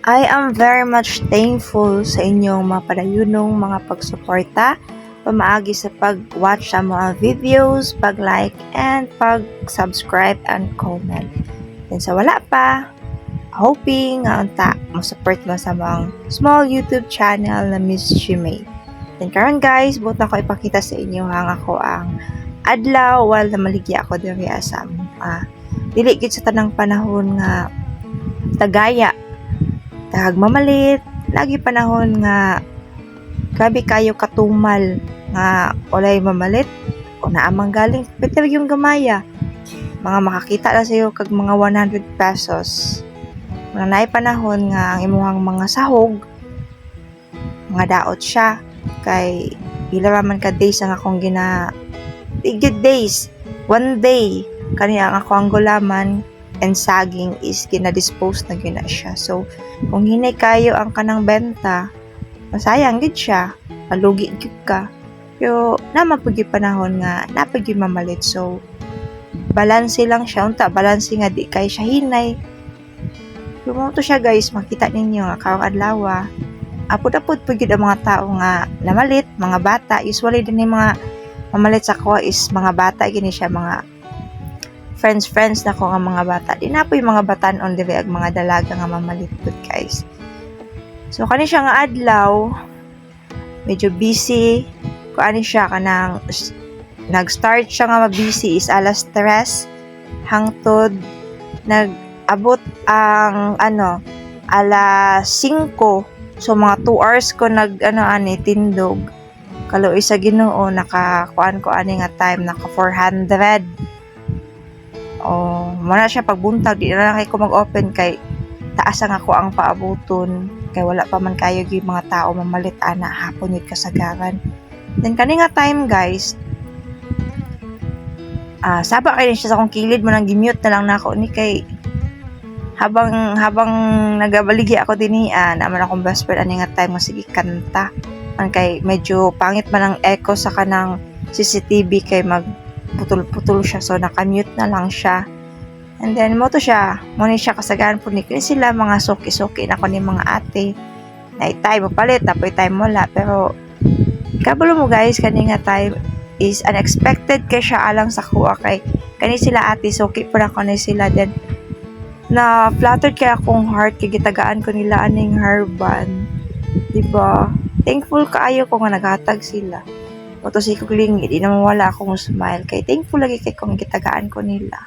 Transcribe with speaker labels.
Speaker 1: I am very much thankful sa inyong mga padayunong mga pagsuporta, pamaagi sa pag-watch sa mga videos, pag-like, and pag-subscribe and comment. And sa wala pa, hoping nga unta mo-support mo sa mga small YouTube channel na Miss Shimei. And karon guys, buot na ko ipakita sa inyo hang ako ang adlaw while na maligya ako diri sa dili gid sa tanang panahon nga tagaya tag mamalit, lagi panahon nga grabe kayo katumal nga walay mamalit o naamang galing better yung gamaya mga makakita na sayo kag mga 100 pesos mga naay panahon nga ang imuhang mga sahog mga daot siya kay pila man ka days ang akong good days 1 day kani ang ako ang gulaman and saging is gina-dispose na gina siya. So, kung hinay kayo ang kanang benta, masayang gid siya, malugi gid ka. Pero, naman po panahon nga, napag mamalit. So, balanse lang siya. Unta, balanse nga di kay siya hinay. Lumoto siya guys, makita ninyo nga karong adlaw. Apod-apod po ang mga tao nga namalit, mga bata. Usually din yung mga mamalit sa ko is mga bata, gini siya mga friends na ko nga mga bata. Di na po yung mga batanon diri ag mga dalaga nga mamalitpot guys. So kani siya nga adlaw medyo busy ko ani siya kanang nag-start siya nga busy is alas 3 hangtod nag-abot ang alas 5. So mga 2 hours ko tindog. Kaluoy sa Ginoo nakakuan ko ani nga time naka 400. Muna siya pagbuntag, di na lang ko mag-open kay taas ang ako ang paabuton kay wala pa man kayo yung mga tao mamalit ana hapon yun kasagaran. Then kani nga time guys, saba kayo siya sa akong kilid mo nang gimute na lang nako ni kay habang nagabaligi ako dinian naman akong best friend ani nga time mo sige kanta man kay medyo pangit man ang echo sa kanang CCTV kay putol-putol siya so nakamute na lang siya and then mo siya kasagaran po ni sila mga suki-suki na ko ni mga ate na time mo palit tapoy time wala pero kabalo mo guys kani nga time is unexpected kay siya alang sa kuha kay kani sila ate suki po na ko ni sila then na flattered kay akong heart kay gitagaan ko nila aning hairband diba thankful kaayo ko nga naghatag sila Oto si Kugling, di naman wala akong smile. Kay thankful lagi kay kung gitagaan ko nila.